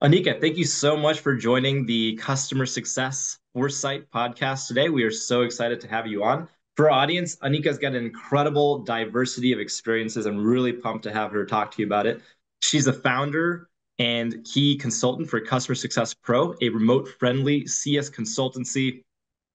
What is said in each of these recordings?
Anika, thank you so much for joining the Customer Success Foresight podcast today. We are so excited to have you on. For our audience, Anika's got an incredible diversity of experiences. I'm really pumped to have her talk to you about it. She's a founder and key consultant for Customer Success Pro, a remote-friendly CS consultancy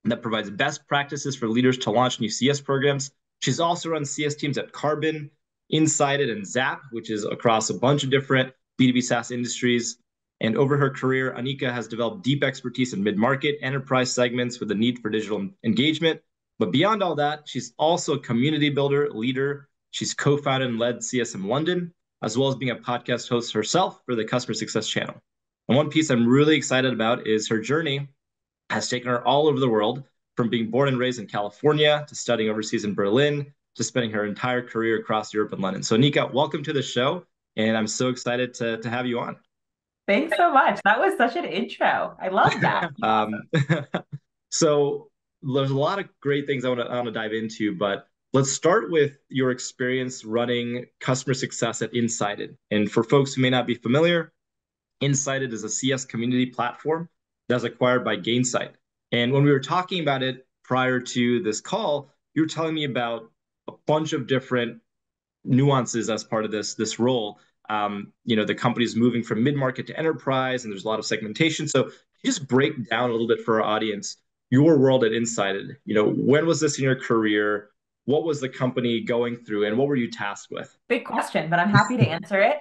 that provides best practices for leaders to launch new CS programs. She's also run CS teams at Karbon, Insighted, and Zap, which is across a bunch of different B2B SaaS industries. And over her career, Anika has developed deep expertise in mid-market enterprise segments with a need for digital engagement. But beyond all that, she's also a community builder, leader. She's co-founded and led CSM London, as well as being a podcast host herself for the Customer Success channel. And one piece I'm really excited about is her journey has taken her all over the world, from being born and raised in California to studying overseas in Berlin to spending her entire career across Europe and London. So Anika, welcome to the show. And I'm so excited to have you on. Thanks so much. That was such an intro. I love that. So there's a lot of great things I want to dive into, but let's start with your experience running customer success at Insighted. And for folks who may not be familiar, Insighted is a CS community platform that was acquired by Gainsight. And when we were talking about it prior to this call, you were telling me about a bunch of different nuances as part of this role. The company's moving from mid-market to enterprise, and there's a lot of segmentation. So just break down a little bit for our audience, your world at Insighted. When was this in your career? What was the company going through, and what were you tasked with? Big question, but I'm happy to answer it.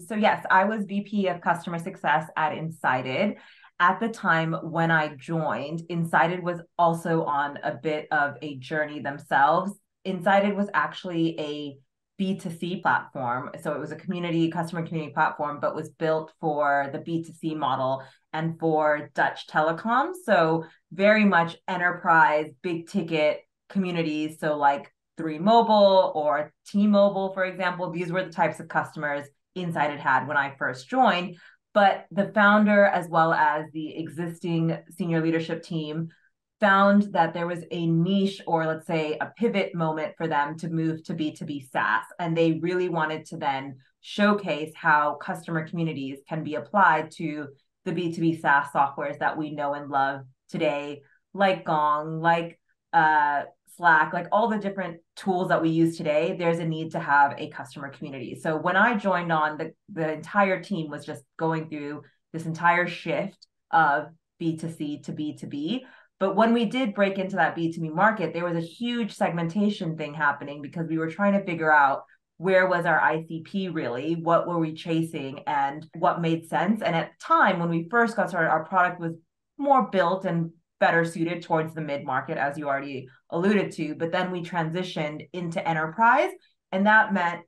So yes, I was VP of Customer Success at Insighted. At the time when I joined, Insighted was also on a bit of a journey themselves. Insighted was actually a B2C platform. So it was a customer community platform, but was built for the B2C model and for Dutch telecoms. So very much enterprise, big ticket communities. So like 3Mobile or T-Mobile, for example, these were the types of customers Insighted had when I first joined. But the founder, as well as the existing senior leadership team, found that there was a niche, or let's say a pivot moment for them to move to B2B SaaS. And they really wanted to then showcase how customer communities can be applied to the B2B SaaS softwares that we know and love today, like Gong, like Slack, like all the different tools that we use today. There's a need to have a customer community. So when I joined on, the entire team was just going through this entire shift of B2C to B2B. But when we did break into that B2B market, there was a huge segmentation thing happening because we were trying to figure out where was our ICP really, what were we chasing, and what made sense. And at the time, when we first got started, our product was more built and better suited towards the mid-market, as you already alluded to. But then we transitioned into enterprise, and that meant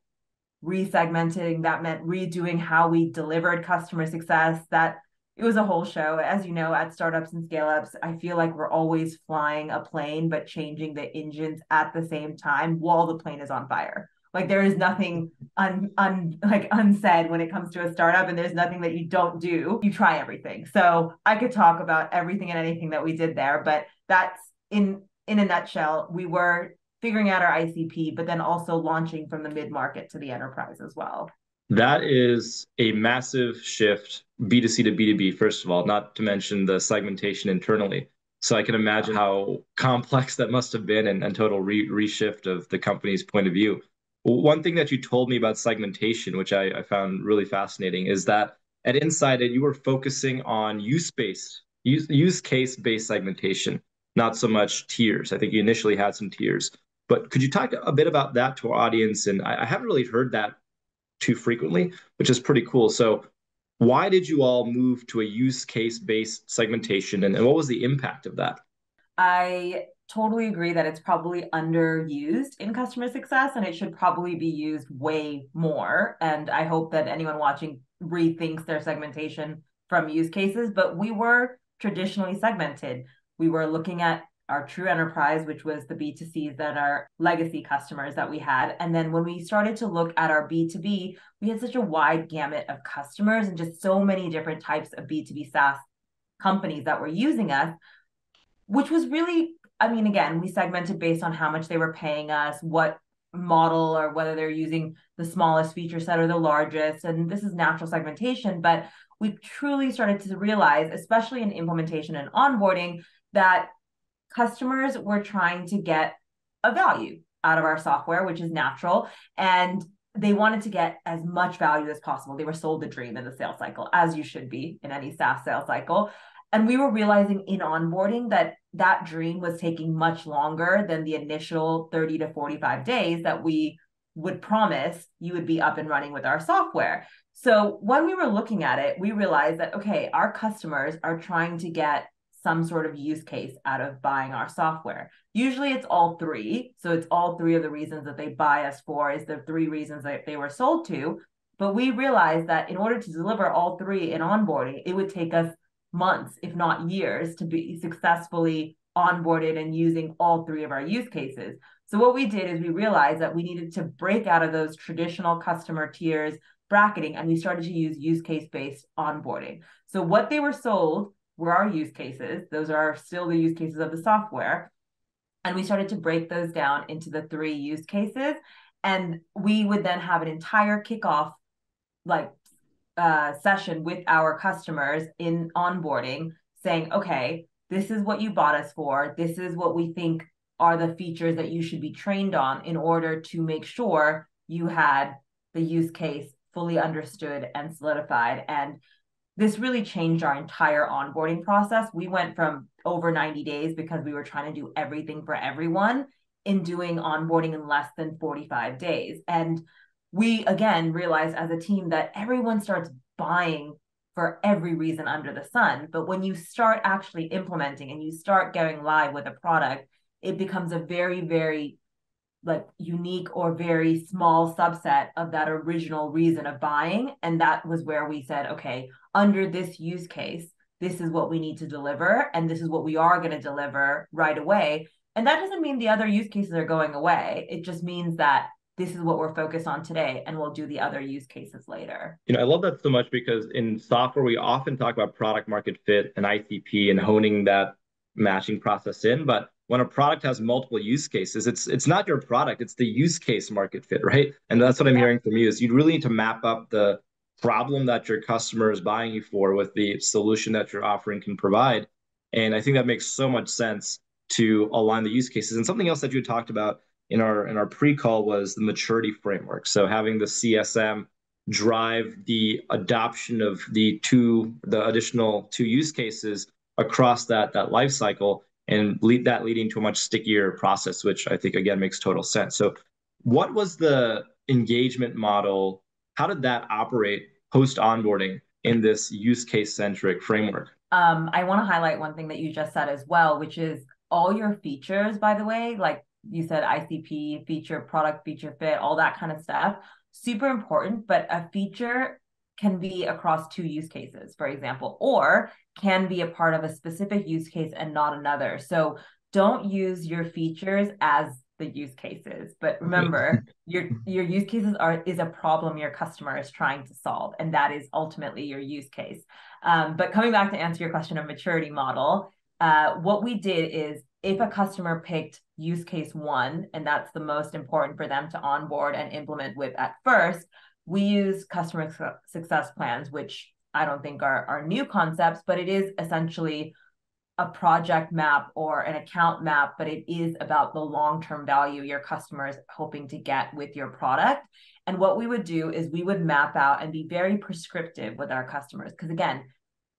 resegmenting, that meant redoing how we delivered customer success, that it was a whole show. As you know, at startups and scale-ups, I feel like we're always flying a plane, but changing the engines at the same time while the plane is on fire. Like there is nothing unsaid when it comes to a startup, and there's nothing that you don't do. You try everything. So I could talk about everything and anything that we did there, but that's in a nutshell. We were figuring out our ICP, but then also launching from the mid-market to the enterprise as well. That is a massive shift, B2C to B2B, first of all, not to mention the segmentation internally. So I can imagine how complex that must have been, and total reshift of the company's point of view. One thing that you told me about segmentation, which I found really fascinating, is that at Insighted, you were focusing on use case-based segmentation, not so much tiers. I think you initially had some tiers. But could you talk a bit about that to our audience? And I haven't really heard that too frequently, which is pretty cool. So why did you all move to a use case-based segmentation, and what was the impact of that? I totally agree that it's probably underused in customer success, and it should probably be used way more. And I hope that anyone watching rethinks their segmentation from use cases. But we were traditionally segmented. We were looking at our true enterprise, which was the B2Cs that are legacy customers that we had. And then when we started to look at our B2B, we had such a wide gamut of customers and just so many different types of B2B SaaS companies that were using us. which was really, I mean, again, we segmented based on how much they were paying us, what model, or whether they're using the smallest feature set or the largest. And this is natural segmentation, but we truly started to realize, especially in implementation and onboarding, that customers were trying to get a value out of our software, which is natural. And they wanted to get as much value as possible. They were sold the dream in the sales cycle, as you should be in any SaaS sales cycle. And we were realizing in onboarding that that dream was taking much longer than the initial 30 to 45 days that we would promise you would be up and running with our software. So when we were looking at it, we realized that, okay, our customers are trying to get some sort of use case out of buying our software. Usually it's all three. So it's all three of the reasons that they buy us for is the three reasons that they were sold to. But we realized that in order to deliver all three in onboarding, it would take us months, if not years, to be successfully onboarded and using all three of our use cases. So what we did is we realized that we needed to break out of those traditional customer tiers bracketing, and we started to use case-based onboarding. So what they were sold were our use cases. Those are still the use cases of the software. And we started to break those down into the three use cases. And we would then have an entire kickoff session with our customers in onboarding saying, okay, this is what you bought us for. This is what we think are the features that you should be trained on in order to make sure you had the use case fully understood and solidified. And this really changed our entire onboarding process. We went from over 90 days because we were trying to do everything for everyone in doing onboarding in less than 45 days. And we, again, realized as a team that everyone starts buying for every reason under the sun. But when you start actually implementing and you start going live with a product, it becomes a very, very unique or very small subset of that original reason of buying. And that was where we said, okay, under this use case, this is what we need to deliver. And this is what we are going to deliver right away. And that doesn't mean the other use cases are going away. It just means that this is what we're focused on today, and we'll do the other use cases later. I love that so much because in software, we often talk about product market fit and ICP and honing that matching process in. But when a product has multiple use cases, it's not your product, it's the use case market fit, right? And that's what I'm hearing from you is you really need to map up the problem that your customer is buying you for with the solution that your offering can provide. And I think that makes so much sense to align the use cases. And something else that you talked about in our pre-call was the maturity framework. So having the CSM drive the adoption of the additional two use cases across that life cycle and leading to a much stickier process, which I think again makes total sense. So what was the engagement model? How did that operate post onboarding in this use case centric framework? I want to highlight one thing that you just said as well, which is all your features, by the way, like you said, ICP, feature, product, feature fit, all that kind of stuff, super important. But a feature can be across two use cases, for example, or can be a part of a specific use case and not another. So don't use your features as the use cases, but remember your use cases is a problem your customer is trying to solve, and that is ultimately your use case. But coming back to answer your question of maturity model, what we did is if a customer picked use case one, and that's the most important for them to onboard and implement with at first, we use customer success plans, which I don't think are new concepts, but it is essentially a project map or an account map, but it is about the long-term value your customer is hoping to get with your product. And what we would do is we would map out and be very prescriptive with our customers. Because again,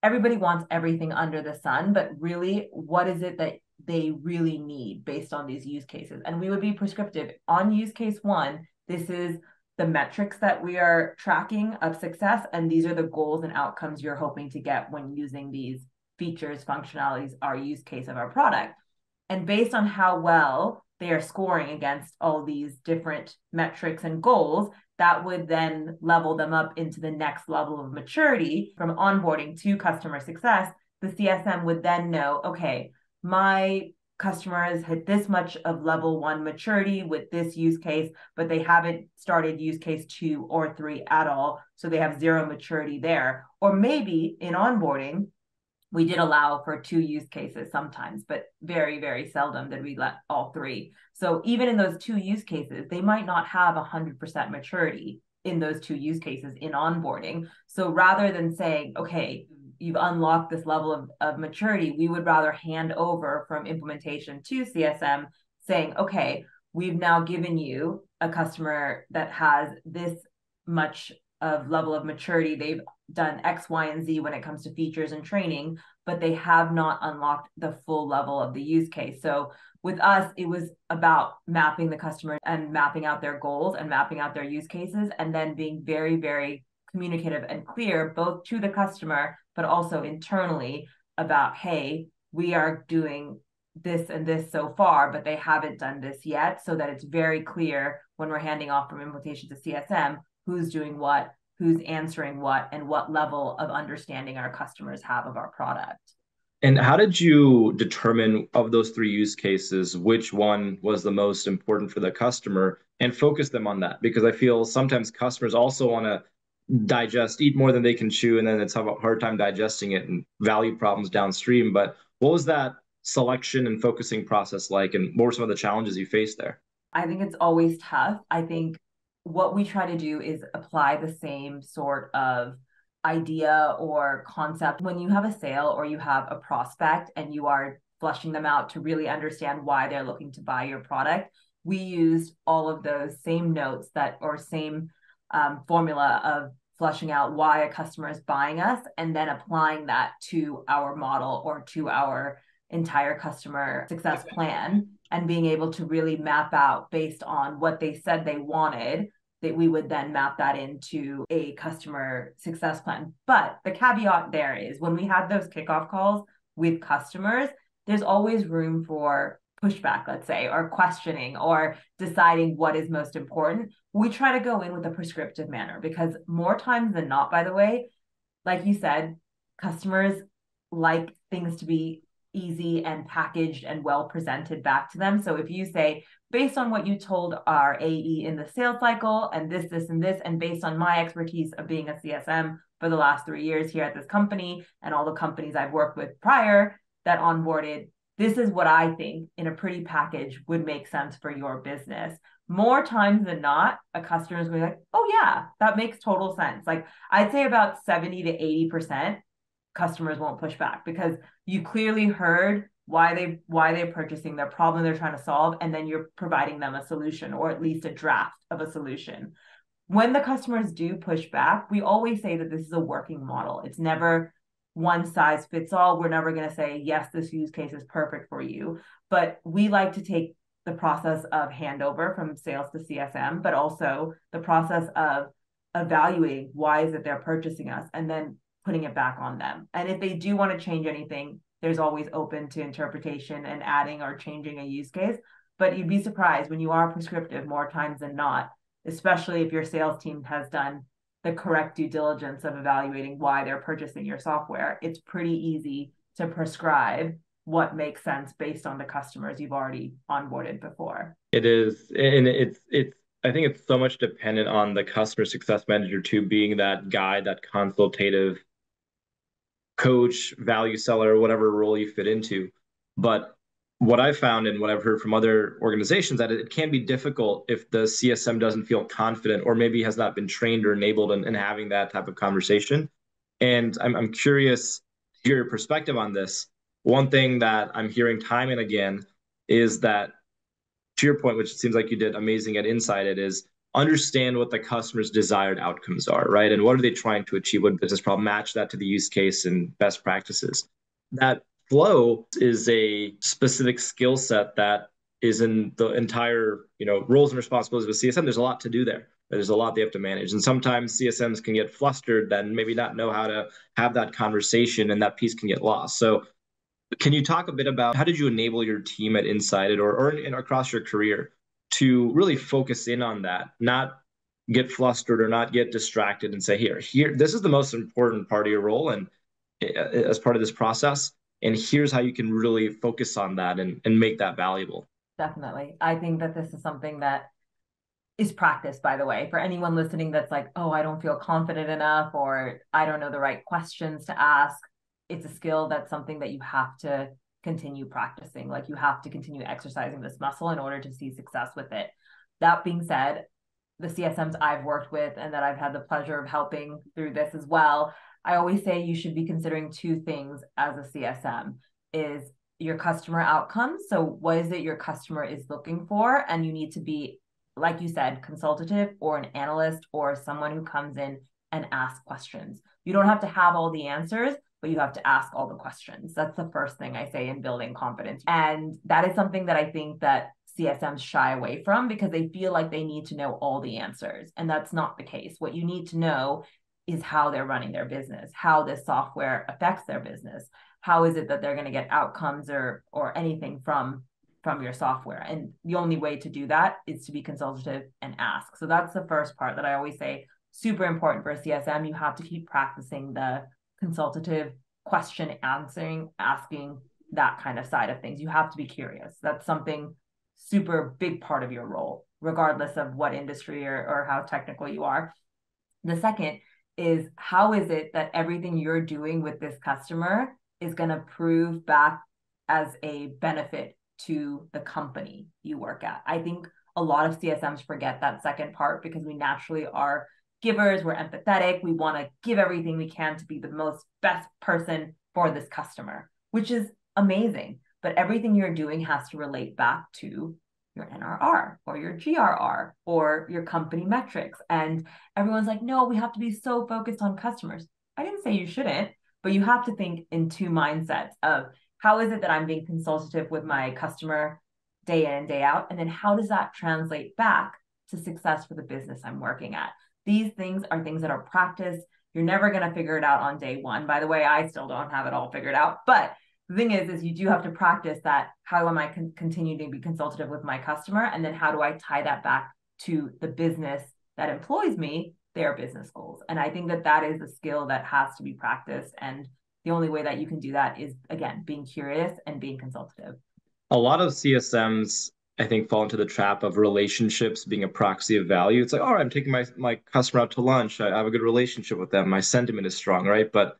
everybody wants everything under the sun, but really, what is it that they really need based on these use cases? And we would be prescriptive. On use case one, this is the metrics that we are tracking of success, and these are the goals and outcomes you're hoping to get when using these features, functionalities, our use case of our product. And based on how well they are scoring against all these different metrics and goals, that would then level them up into the next level of maturity from onboarding to customer success. The CSM would then know, okay, my customer has hit this much of level one maturity with this use case, but they haven't started use case 2 or 3 at all. So they have zero maturity there. Or maybe in onboarding, We did allow for 2 use cases sometimes, but very, very seldom did we let all 3. So even in those 2 use cases, they might not have 100% maturity in those 2 use cases in onboarding. So rather than saying, okay, you've unlocked this level of maturity, we would rather hand over from implementation to CSM saying, okay, we've now given you a customer that has this much of level of maturity. They've done X, Y, and Z when it comes to features and training, but they have not unlocked the full level of the use case. So with us, it was about mapping the customer and mapping out their goals and mapping out their use cases, and then being very, very communicative and clear, both to the customer, but also internally about, hey, we are doing this and this so far, but they haven't done this yet, so that it's very clear when we're handing off from implementation to CSM, who's doing what, who's answering what, and what level of understanding our customers have of our product. And how did you determine of those 3 use cases, which one was the most important for the customer and focus them on that? Because I feel sometimes customers also want to digest, eat more than they can chew, and then it's have a hard time digesting it and value problems downstream. But what was that selection and focusing process like, and what were some of the challenges you faced there? I think it's always tough. I think what we try to do is apply the same sort of idea or concept when you have a sale or you have a prospect and you are fleshing them out to really understand why they're looking to buy your product. We used all of those same notes that or same formula of fleshing out why a customer is buying us and then applying that to our model or to our entire customer success plan, and being able to really map out based on what they said they wanted, that we would then map that into a customer success plan. But the caveat there is when we had those kickoff calls with customers, there's always room for pushback, let's say, or questioning or deciding what is most important. We try to go in with a prescriptive manner because more times than not, by the way, like you said, customers like things to be easy and packaged and well presented back to them. So if you say, based on what you told our AE in the sales cycle and this, and this, and based on my expertise of being a CSM for the last 3 years here at this company and all the companies I've worked with prior that onboarded, this is what I think in a pretty package would make sense for your business. More times than not, a customer is going to be like, oh yeah, that makes total sense. Like I'd say about 70 to 80% customers won't push back because you clearly heard why they're purchasing, their problem they're trying to solve, and then you're providing them a solution or at least a draft of a solution. When the customers do push back, we always say that this is a working model. It's never one size fits all. We're never going to say, yes, this use case is perfect for you. But we like to take the process of handover from sales to CSM, but also the process of evaluating why is it they're purchasing us and then putting it back on them. And if they do want to change anything, there's always open to interpretation and adding or changing a use case. But you'd be surprised when you are prescriptive more times than not, especially if your sales team has done the correct due diligence of evaluating why they're purchasing your software. It's pretty easy to prescribe what makes sense based on the customers you've already onboarded before. It is, and it's I think it's so much dependent on the customer success manager too, being that guide, that consultative coach, value seller, whatever role you fit into. But what I've found and what I've heard from other organizations that it can be difficult if the CSM doesn't feel confident or maybe has not been trained or enabled in having that type of conversation. And I'm curious to hear your perspective on this. One thing that I'm hearing time and again is that, to your point, which it seems like you did amazing at Inside It, is understand what the customer's desired outcomes are, right? And what are they trying to achieve? What business problem? Match that to the use case and best practices. That flow is a specific skill set that is in the entire, roles and responsibilities of a CSM. There's a lot to do there. There's a lot they have to manage. And sometimes CSMs can get flustered, then maybe not know how to have that conversation, and that piece can get lost. So can you talk a bit about how did you enable your team at Inside It or across your career to really focus in on that, not get flustered or not get distracted and say, here, this is the most important part of your role and as part of this process, and here's how you can really focus on that and make that valuable? Definitely. I think that this is something that is practice, by the way, for anyone listening that's like, oh, I don't feel confident enough, or I don't know the right questions to ask. it's a skill that's something that you have to continue practicing. Like you have to continue exercising this muscle in order to see success with it. That being said, the CSMs I've worked with and that I've had the pleasure of helping through this as well, I always say you should be considering two things as a CSM is your customer outcomes. So what is it your customer is looking for? And you need to be, like you said, consultative or an analyst or someone who comes in and asks questions. You don't have to have all the answers, but you have to ask all the questions. That's the first thing I say in building confidence. And that is something that I think that CSMs shy away from because they feel like they need to know all the answers. And that's not the case. What you need to know is how they're running their business, how this software affects their business. How is it that they're going to get outcomes or anything from your software? And the only way to do that is to be consultative and ask. So that's the first part that I always say, super important for a CSM. You have to keep practicing the consultative question answering, asking, that kind of side of things. You have to be curious. That's something super big part of your role, regardless of what industry or how technical you are. The second is how is it that everything you're doing with this customer is going to prove back as a benefit to the company you work at? I think a lot of CSMs forget that second part because we naturally are givers, we're empathetic, we want to give everything we can to be the most best person for this customer, which is amazing. But everything you're doing has to relate back to your NRR or your GRR or your company metrics. And everyone's like, no, we have to be so focused on customers. I didn't say you shouldn't, but you have to think in two mindsets of how is it that I'm being consultative with my customer day in and day out? And then how does that translate back to success for the business I'm working at? These things are things that are practiced. You're never going to figure it out on day one. By the way, I still don't have it all figured out, but the thing is you do have to practice that. How am I continue to be consultative with my customer? And then how do I tie that back to the business that employs me, their business goals? And I think that that is a skill that has to be practiced. And the only way that you can do that is, again, being curious and being consultative. A lot of CSMs, I think, fall into the trap of relationships being a proxy of value. It's like, all right, I'm taking my customer out to lunch. I have a good relationship with them. My sentiment is strong, right? But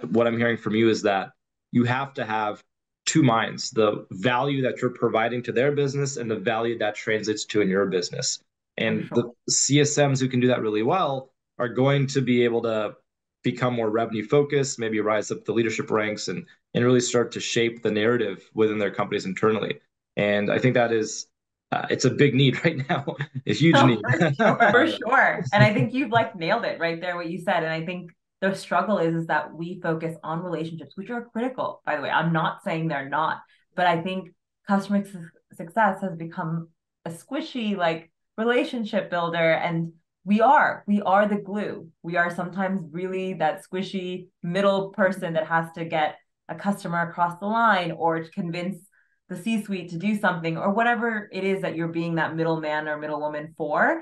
what I'm hearing from you is that you have to have two minds, the value that you're providing to their business and the value that translates to in your business. And the CSMs who can do that really well are going to be able to become more revenue focused, maybe rise up the leadership ranks and really start to shape the narrative within their companies internally. And I think that is it's a big need right now, a huge need. For sure. And I think you've like nailed it right there, what you said. And I think the struggle is that we focus on relationships, which are critical, by the way. I'm not saying they're not, but I think customer success has become a squishy like relationship builder. And we are the glue. We are sometimes really that squishy middle person that has to get a customer across the line or to convince the C-suite to do something or whatever it is that you're being that middleman or middlewoman for.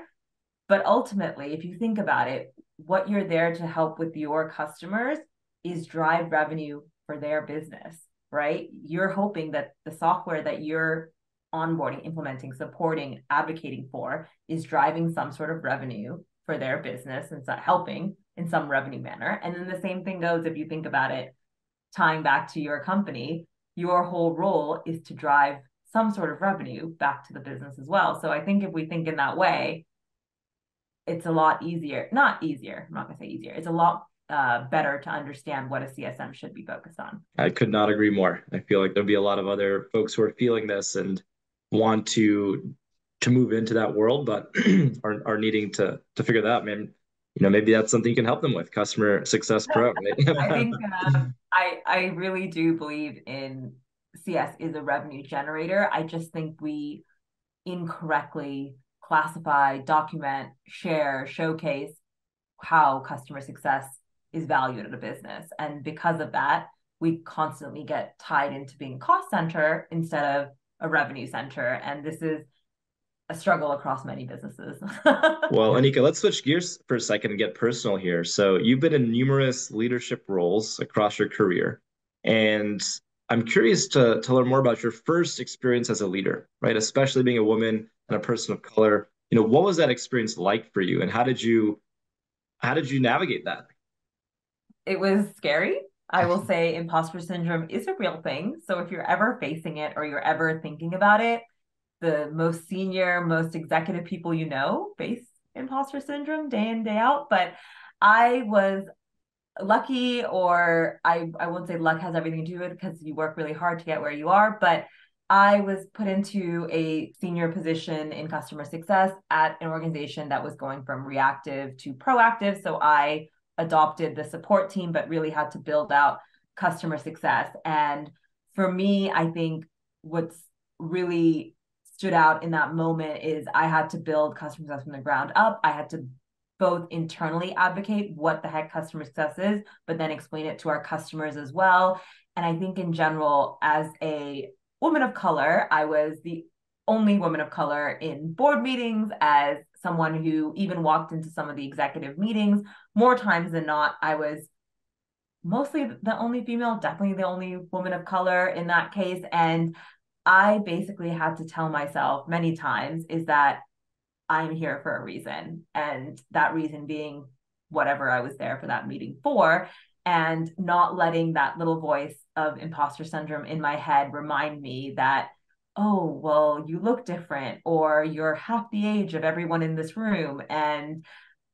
But ultimately, if you think about it, what you're there to help with your customers is drive revenue for their business, right? You're hoping that the software that you're onboarding, implementing, supporting, advocating for is driving some sort of revenue for their business and helping in some revenue manner. And then the same thing goes if you think about it, tying back to your company, your whole role is to drive some sort of revenue back to the business as well. So I think if we think in that way, it's a lot easier, not easier, I'm not going to say easier. It's a lot better to understand what a CSM should be focused on. I could not agree more. I feel like there'll be a lot of other folks who are feeling this and want to move into that world, but are needing to figure that out, man. You know, maybe that's something you can help them with, Customer Success Pro. Right? I think I really do believe in CS is a revenue generator. I just think we incorrectly classify, document, share, showcase how customer success is valued at a business. And because of that, we constantly get tied into being cost center instead of a revenue center. And this is a struggle across many businesses. Well, Anika, let's switch gears for a second and get personal here. So you've been in numerous leadership roles across your career. And I'm curious to learn more about your first experience as a leader, right? Especially being a woman and a person of color. You know, what was that experience like for you? And how did you navigate that? It was scary. I will say imposter syndrome is a real thing. So if you're ever facing it or you're ever thinking about it, the most senior, most executive people you know face imposter syndrome day in, day out. But I was lucky, or I won't say luck has everything to do with it because you work really hard to get where you are, but I was put into a senior position in customer success at an organization that was going from reactive to proactive. So I adopted the support team, but really had to build out customer success. And for me, I think what's really stood out in that moment is I had to build customer success from the ground up. I had to both internally advocate what the heck customer success is, but then explain it to our customers as well. And I think in general, as a woman of color, I was the only woman of color in board meetings, as someone who even walked into some of the executive meetings. More times than not, I was mostly the only female, definitely the only woman of color in that case. And I basically had to tell myself many times is that I'm here for a reason. And that reason being whatever I was there for that meeting for, and not letting that little voice of imposter syndrome in my head remind me that, oh, well, you look different, or you're half the age of everyone in this room. And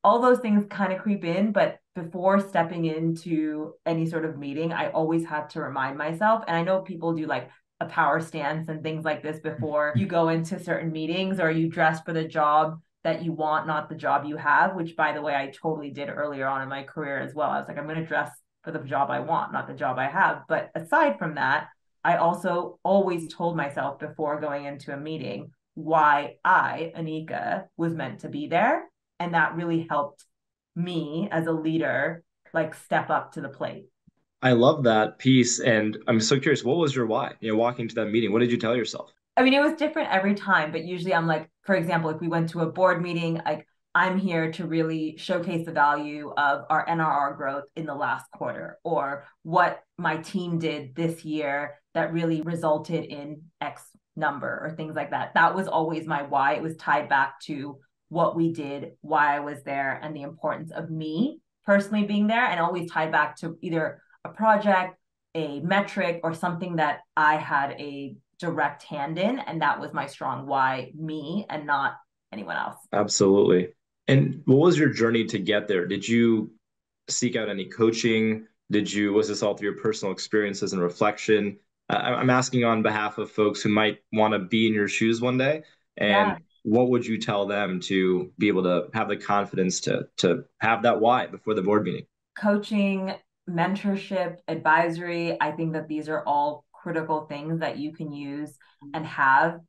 all those things kind of creep in. But before stepping into any sort of meeting, I always had to remind myself. And I know people do like a power stance and things like this before you go into certain meetings, or you dress for the job that you want, not the job you have, which by the way, I totally did earlier on in my career as well. I was like, I'm going to dress for the job I want, not the job I have. But aside from that, I also always told myself before going into a meeting why I, Anika, was meant to be there. And that really helped me as a leader, like step up to the plate. I love that piece. And I'm so curious, what was your why? Walking to that meeting, what did you tell yourself? I mean, it was different every time, but usually I'm like, for example, if we went to a board meeting, like I'm here to really showcase the value of our NRR growth in the last quarter, or what my team did this year that really resulted in X number, or things like that. That was always my why. It was tied back to what we did, why I was there, and the importance of me personally being there, and always tied back to either a project, a metric, or something that I had a direct hand in. And that was my strong why, me and not anyone else. Absolutely. And what was your journey to get there? Did you seek out any coaching? Was this all through your personal experiences and reflection? I'm asking on behalf of folks who might want to be in your shoes one day. And Yeah. what would you tell them to be able to have the confidence to have that why before the board meeting? Coaching, mentorship, advisory, I think that these are all critical things that you can use and have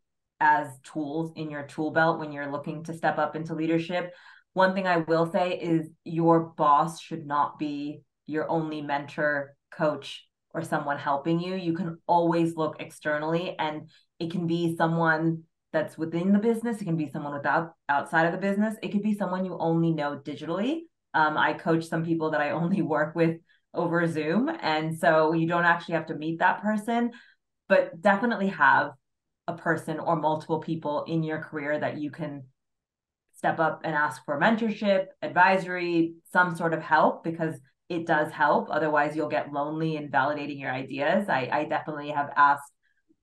as tools in your tool belt when you're looking to step up into leadership. One thing I will say is your boss should not be your only mentor, coach, or someone helping you. You can always look externally, and it can be someone that's within the business. It can be someone without outside of the business. It could be someone you only know digitally. I coach some people that I only work with over Zoom. And so you don't actually have to meet that person, but definitely have a person or multiple people in your career that you can step up and ask for mentorship, advisory, some sort of help, because it does help. Otherwise, you'll get lonely in validating your ideas. I definitely have asked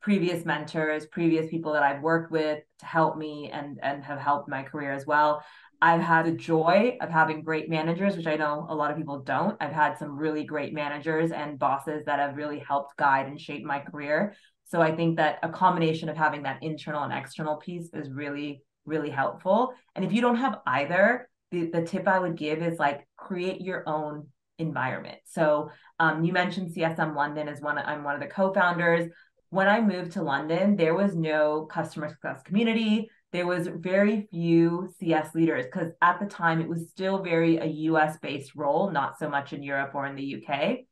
previous mentors, previous people that I've worked with to help me and have helped my career as well. I've had the joy of having great managers, which I know a lot of people don't. I've had some really great managers and bosses that have really helped guide and shape my career. So I think that a combination of having that internal and external piece is really, really helpful. And if you don't have either, the tip I would give is like create your own environment. So you mentioned CSM London as I'm one of the co-founders. When I moved to London, there was no customer success community. There was very few CS leaders, because at the time it was still very a US based role, not so much in Europe or in the UK.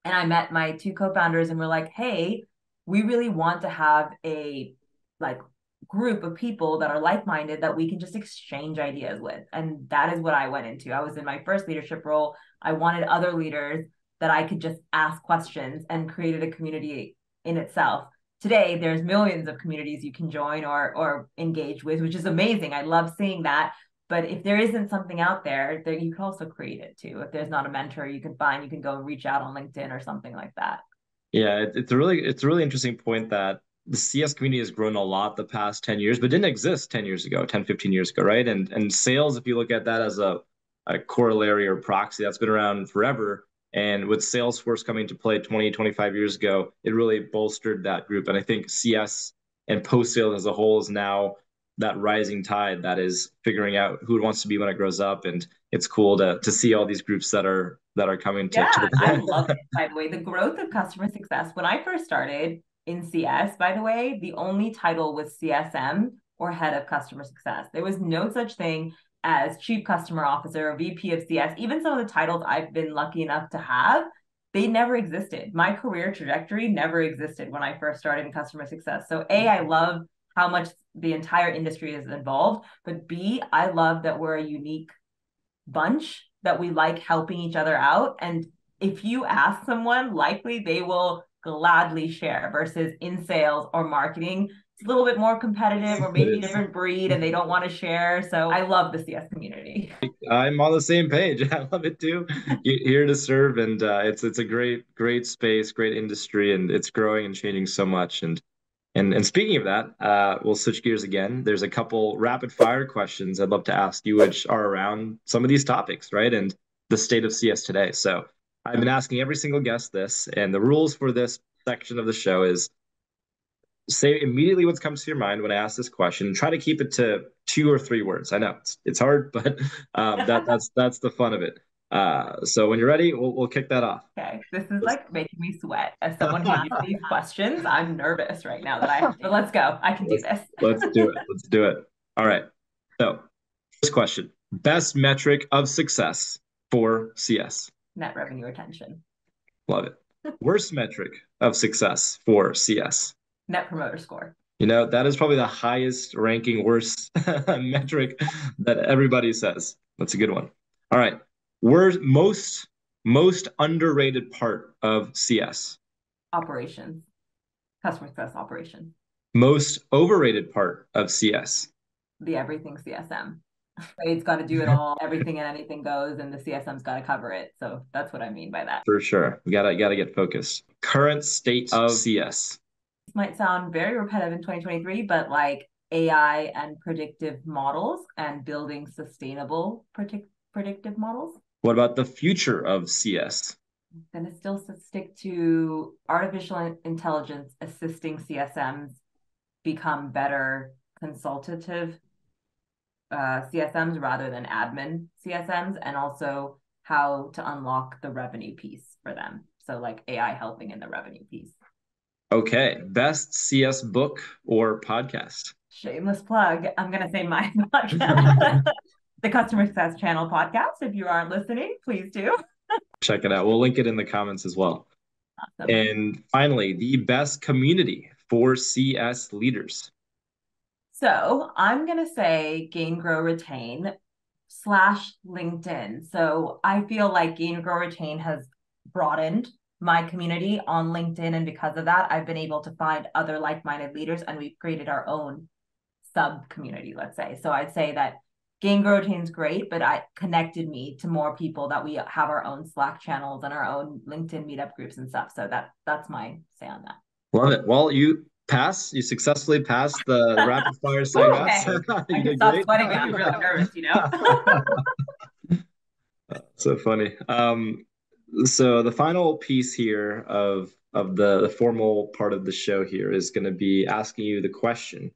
And I met my two co-founders and we're like, hey, we really want to have a like group of people that are like-minded that we can just exchange ideas with. And that is what I went into. I was in my first leadership role. I wanted other leaders that I could just ask questions, and created a community in itself. Today, there's millions of communities you can join or engage with, which is amazing. I love seeing that. But if there isn't something out there, you can also create it too. If there's not a mentor you can find, you can go and reach out on LinkedIn or something like that. Yeah, it's a really interesting point that the CS community has grown a lot the past 10 years, but didn't exist 10 years ago, 10, 15 years ago, right? And sales, if you look at that as a corollary or proxy, that's been around forever. And with Salesforce coming to play 20, 25 years ago, it really bolstered that group. And I think CS and post-sales as a whole is now that rising tide that is figuring out who it wants to be when it grows up. And it's cool to see all these groups that are coming to Yeah, I the love it, by the way. The growth of customer success. When I first started in CS, by the way, the only title was CSM or head of customer success. There was no such thing as chief customer officer or VP of CS. Even some of the titles I've been lucky enough to have, they never existed. My career trajectory never existed when I first started in customer success. So A, I love how much the entire industry is involved, but B, I love that we're a unique bunch, that we like helping each other out. And if you ask someone, likely they will gladly share, versus in sales or marketing, it's a little bit more competitive or maybe a different breed and they don't want to share. So I love the CS community. I'm on the same page. I love it too. Here to serve, and it's a great space, great industry, and it's growing and changing so much. And speaking of that, we'll switch gears again. There's a couple rapid fire questions I'd love to ask you, which are around some of these topics, right? And the state of CS today. So I've been asking every single guest this, and the rules for this section of the show is say immediately what comes to your mind when I ask this question. Try to keep it to 2 or 3 words. I know it's hard, but that's the fun of it. So when you're ready, we'll kick that off. Okay, this is like making me sweat. As someone who asks these questions, I'm nervous right now that I have to, but let's go. I can do this. Let's do it. Let's do it. All right. So first question, best metric of success for CS. Net revenue retention. Love it. Worst metric of success for CS. Net promoter score. You know, that is probably the highest ranking worst metric that everybody says. That's a good one. All right. Most underrated part of CS. Operations. Customer success operations. Most overrated part of CS. The everything CSM. It's got to do it all. Everything and anything goes, and the CSM's got to cover it. So that's what I mean by that. For sure. We gotta get focused. Current state of CS. This might sound very repetitive in 2023, but like AI and predictive models and building sustainable predictive models. What about the future of CS? I'm going to still stick to artificial intelligence assisting CSMs become better consultative CSMs rather than admin CSMs, and also how to unlock the revenue piece for them. So like AI helping in the revenue piece. Okay, best CS book or podcast? Shameless plug. I'm going to say my podcast, the Customer Success Channel podcast. If you aren't listening, please do. Check it out. We'll link it in the comments as well. Awesome. And finally, the best community for CS leaders. So I'm going to say Gain, Grow, Retain / LinkedIn. So I feel like Gain, Grow, Retain has broadened my community on LinkedIn. And because of that, I've been able to find other like-minded leaders, and we've created our own sub community, let's say. So I'd say that Gain, Grow, Retain is great, but it connected me to more people that we have our own Slack channels and our own LinkedIn meetup groups and stuff. So that's my say on that. Love it. Well, you successfully passed the rapid fire segments. Okay. I can stop sweating now. I'm really nervous, you know? So funny. So the final piece here of the formal part of the show here is going to be asking you the question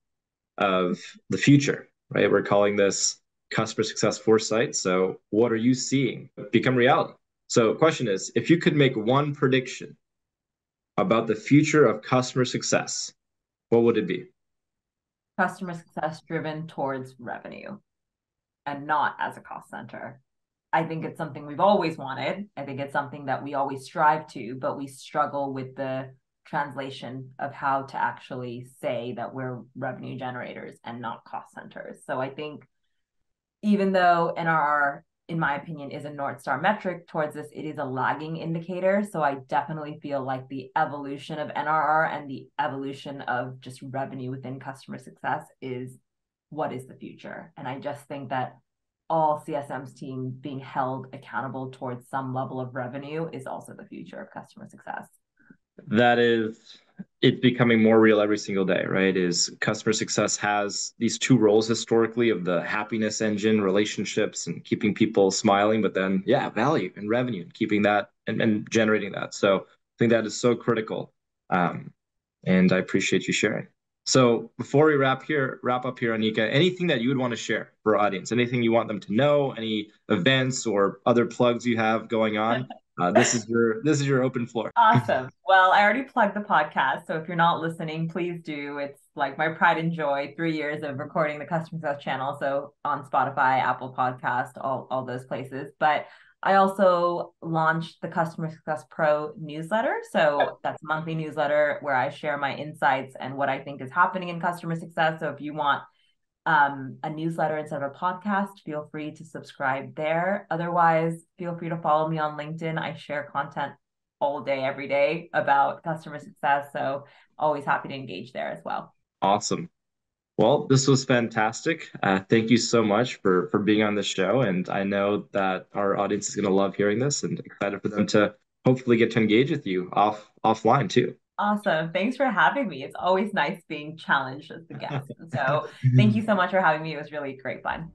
of the future, right? We're calling this customer success foresight. So what are you seeing become reality? So the question is, if you could make one prediction about the future of customer success, what would it be? Customer success driven towards revenue and not as a cost center. I think it's something we've always wanted. I think it's something that we always strive to, but we struggle with the translation of how to actually say that we're revenue generators and not cost centers. So I think even though NRR, in my opinion, is a North Star metric towards this, it is a lagging indicator. So I definitely feel like the evolution of NRR and the evolution of just revenue within customer success is what is the future. And I just think that all CSM's team being held accountable towards some level of revenue is also the future of customer success. That is, it's becoming more real every single day, right? Is customer success has these two roles historically of the happiness engine, relationships, and keeping people smiling, but then, yeah, value and revenue, and keeping that and generating that. So I think that is so critical. Um, and I appreciate you sharing. So before we wrap up here, Anika, anything that you would want to share for our audience, anything you want them to know, any events or other plugs you have going on, this is your open floor. Awesome. Well, I already plugged the podcast. So if you're not listening, please do. It's like my pride and joy, 3 years of recording the customer success channel. So on Spotify, Apple Podcast, all those places. But I also launched the Customer Success Pro newsletter. So that's a monthly newsletter where I share my insights and what I think is happening in customer success. So if you want a newsletter instead of a podcast, feel free to subscribe there. Otherwise, feel free to follow me on LinkedIn. I share content all day, every day about customer success. So always happy to engage there as well. Awesome. Well, this was fantastic. Thank you so much for being on the show. And I know that our audience is going to love hearing this and excited for them to hopefully get to engage with you offline too. Awesome. Thanks for having me. It's always nice being challenged as the guest. So thank you so much for having me. It was really great fun.